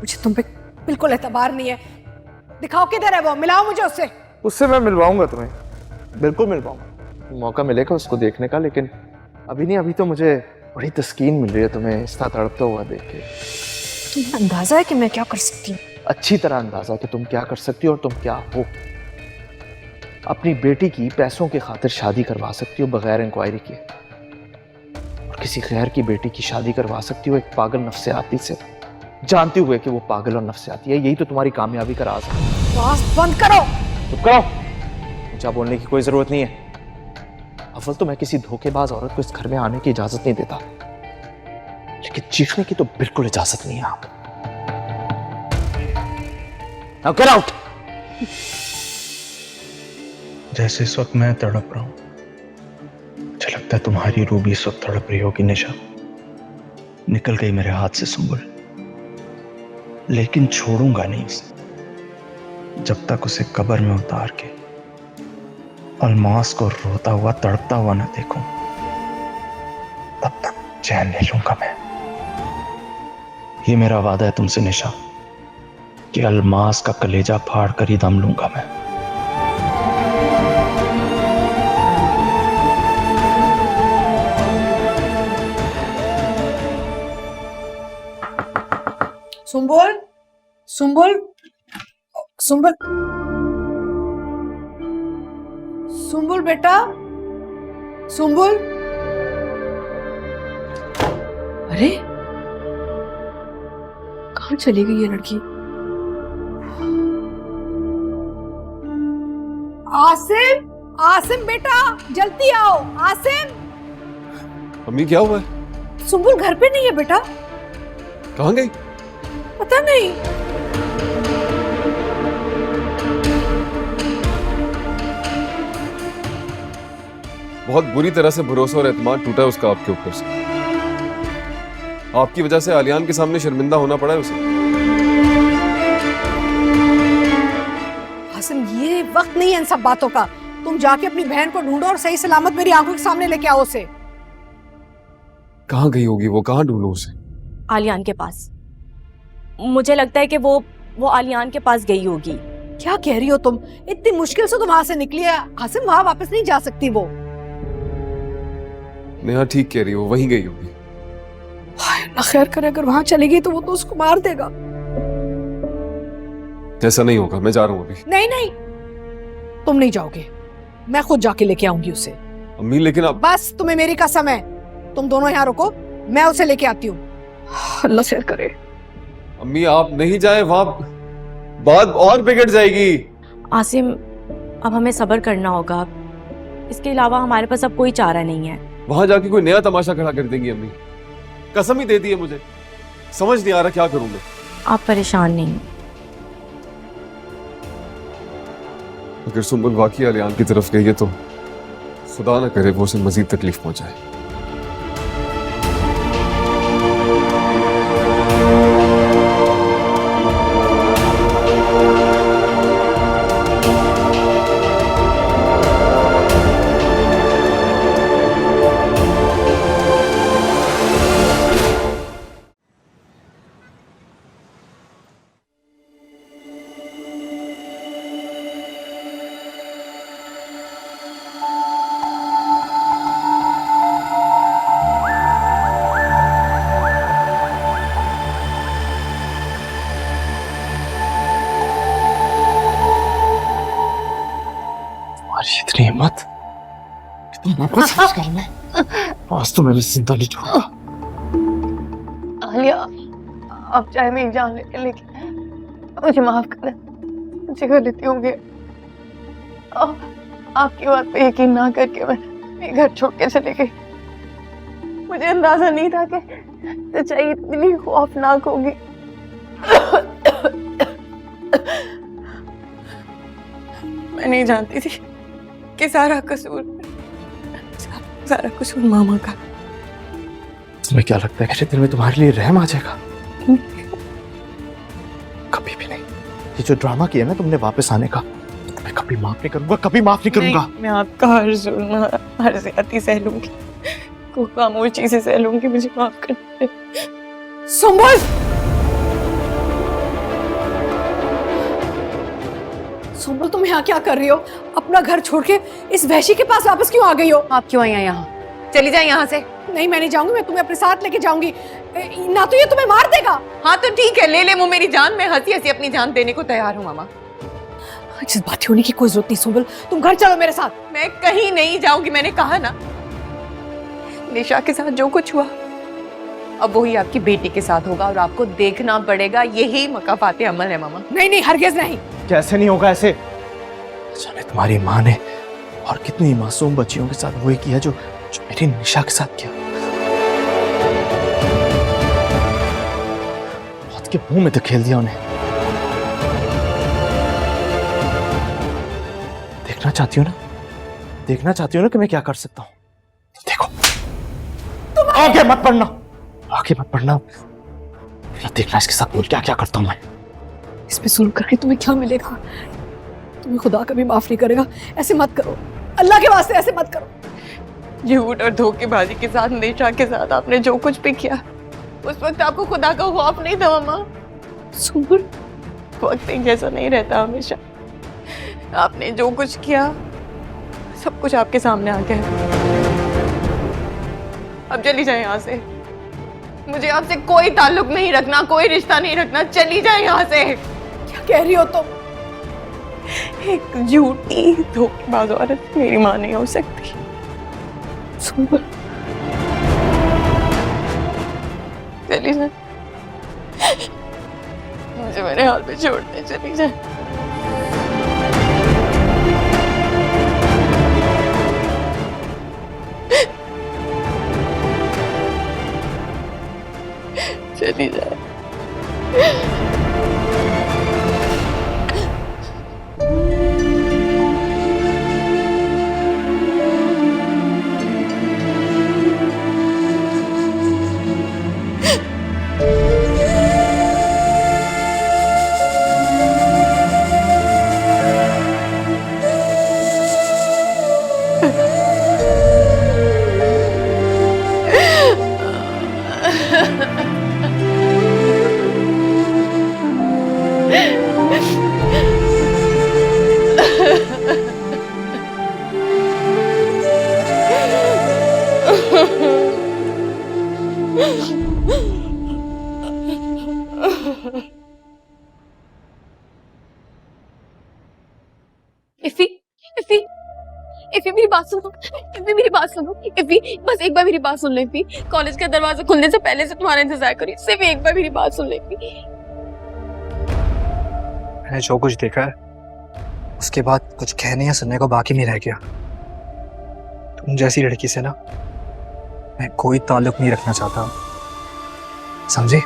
मुझे तुम पे बिल्कुल एतबार नहीं है। दिखाओ किधर है वो, मिलाओ मुझे उससे। उससे मैं मिलवाऊंगा तुम्हें, बिल्कुल मिलवाऊंगा। मौका मिलेगा उसको देखने का, लेकिन अभी नहीं। अभी तो मुझे बड़ी तस्कीन मिल रही है तुम्हें इस तरह तड़पता हुआ देख के। तुम्हें अंदाजा है कि मैं क्या कर सकती हूँ? अच्छी तरह अंदाजा कि तुम क्या कर सकती हो और तुम क्या हो। अपनी बेटी की पैसों की खातिर शादी करवा सकती हो बगैर इंक्वायरी के, और किसी गैर की बेटी की शादी करवा सकती हो एक पागल नफ्सियाती से, जानते हुए कि वो पागल और नफ्सियाती है। यही तो तुम्हारी कामयाबी का राज है। बस बंद करो। चुप करो, मुझे बोलने की कोई जरूरत नहीं है। अव्वल तो मैं किसी धोखेबाज औरत को इस घर में आने की इजाजत नहीं देता, लेकिन चीखने की तो बिल्कुल इजाजत नहीं है। आप Now get out! जैसे इस वक्त मैं तड़प रहा हूं, मुझे लगता है तुम्हारी रूह भी इस वक्त तड़प रही होगी। निशा, निकल गई मेरे हाथ से सुंबुल, लेकिन छोड़ूंगा नहीं उसे जब तक उसे कब्र में उतार के अलमास को रोता हुआ तड़पता हुआ ना देखूं। तब तक चैन ले लूंगा मैं। ये मेरा वादा है तुमसे निशा कि अलमास का कलेजा फाड़ कर ही दम लूंगा मैं। सुंबुल, सुंबुल, सुंबुल, सुंबुल बेटा, सुंबुल। अरे कहाँ चली गई ये लड़की? आसिम, आसिम बेटा जल्दी आओ। आसिम। अम्मी क्या हुआ है? सुंबुल घर पे नहीं है बेटा। कहाँ गई? पता नहीं। बहुत बुरी तरह से भरोसा और एतमाद टूटा है उसका आपके ऊपर से। आपकी वजह से आलियान के सामने शर्मिंदा होना पड़ा है उसे। आसिम ये वक्त नहीं है इन सब बातों का। तुम जाके अपनी बहन को ढूंढो और सही सलामत मेरी आंखों के सामने लेके आओ उसे। कहाँ गई होगी वो? कहाँ ढूंढूं उसे? आलियान के पास। मुझे लगता है कि वो आलियान के पास गई होगी। क्या कह रही हो तुम? इतनी मुश्किल से तुम वहां से निकली है। आसिम वहां वापस नहीं जा सकती वो। नेहा ठीक कह रही हो, वहीं गई होगी। हाय अल्लाह खैर करे, अगर वहां चली गई तो वो तो उसको मार देगा। ऐसा नहीं होगा, मैं जा रहा हूँ अभी। नहीं नहीं, तुम नहीं जाओगे, मैं खुद जाके लेके आऊंगी उसे। अम्मी लेकिन आप। बस तुम्हें मेरी कसम है, तुम दोनों यहाँ रुको, मैं उसे लेके आती हूँ। अल्लाह खैर करे। अम्मी आप नहीं जाए, वहां बात और बिगड़ जाएगी। आसिम अब हमें सब्र करना होगा। इसके अलावा हमारे पास अब कोई चारा नहीं है। वहां जाके कोई नया तमाशा खड़ा कर देंगी अम्मी। कसम ही दे दी है मुझे। समझ नहीं आ रहा क्या करूं मैं। आप परेशान नहीं। अगर सुंबुल वाकई आलियान की तरफ गई है तो खुदा ना करे वो उसे मजीद तकलीफ पहुंचाए। इतनी हिम्मत कि तुम वापस इस घर में? आज तो मैं भी जिंदा नहीं छोड़ूंगा। आलिया, आप चाहे मेरी जान ले लेकिन मुझे माफ कर दें। मुझे गलती हो गई। आपकी बात पे यकीन ना करके मैं घर छोड़ के चली गई। मुझे अंदाजा नहीं था कि सच्चाई इतनी खौफनाक होगी। मैं नहीं जानती थी कि सारा कसूर मामा का। तुम्हें क्या लगता है मेरे दिल में तुम्हारे लिए रहम आ जाएगा? कभी भी नहीं। ये जो ड्रामा किया ना तुमने वापस आने का, मैं कभी माफ नहीं करूंगा, कभी माफ नहीं करूंगा। मैं आपका हर जुल्म, हर ज्यादती सह लूंगी, कोई खामोश चीजें सह लूंगी। मुझे माफ कर दे। सुंबुल, सुबह तुम यहाँ क्या कर रही हो? अपना घर छोड़ के इस वहशी के पास वापस क्यों आ गई हो? आप क्यों आई हैं यहाँ? चली जाए यहाँ से। नहीं, मैं नहीं जाऊंगी, मैं तुम्हें अपने साथ लेके जाऊंगी। ना तो ये तुम्हें मार देगा। हाँ तो ठीक है, ले ले वो मेरी जान, मैं हंसी हंसी अपनी जान देने को तैयार हूँ मामा। जज्बाती होने की कोई जरूरत नहीं सुंबल, तुम घर चलो मेरे साथ। मैं कहीं नहीं जाऊंगी, मैंने कहा ना। निशा के साथ जो कुछ हुआ अब वही आपकी बेटी के साथ होगा और आपको देखना पड़ेगा। यही मकाफाते अमल है मामा। नहीं नहीं, हरगिज नहीं। कैसे नहीं होगा ऐसे? जाने तुम्हारी माँ ने और कितनी मासूम बच्चियों के साथ वही किया जो मेरी निशा के साथ किया। मौत के मुंह में तो खेल दिया उन्हें। देखना चाहती हो ना? देखना चाहती हो ना कि मैं क्या कर सकता हूँ? देखो, तुम आगे मत बढ़ना, आगे मत बढ़ना। देखना इसके साथ क्या क्या करता हूँ मैं। इस पे जुल्म करके तुम्हें क्या मिलेगा? तुम्हें खुदा कभी माफ नहीं करेगा। ऐसे मत करो, अल्लाह के वास्ते ऐसे मत करो। झूठ और धोखेबाजी के साथ, निशा के साथ आपने जो कुछ भी किया, उस वक्त आपको खुदा का खौफ नहीं था मामा। सुंबल, वक्त एक जैसा नहीं रहता हमेशा। आपने जो कुछ किया सब कुछ आपके सामने आ गया। अब चली जाए यहाँ से। मुझे आपसे कोई ताल्लुक नहीं रखना, कोई रिश्ता नहीं रखना। चली जाए यहाँ से। क्या कह रही हो तुम? एक झूठी धोखेबाज औरत मेरी माँ नहीं हो सकती। सुंबल, चली जाए, मुझे मेरे हाल पे छोड़ दे। चली जाए। चली जाए। इफ़ी, इफ़ी, इफ़ी मेरी बात सुनो, इफ़ी मेरी बात सुनो, इफ़ी बस एक बार मेरी बात सुन ले इफ़ी। कॉलेज का दरवाजा खुलने से पहले से तुम्हारा इंतजार करी, सिर्फ एक बार मेरी बात सुन ले इफ़ी। मैंने जो कुछ देखा है उसके बाद कुछ कहने या सुनने को बाकी नहीं रह गया। तुम जैसी लड़की से ना मैं कोई ताल्लुक नहीं रखना चाहता, समझे?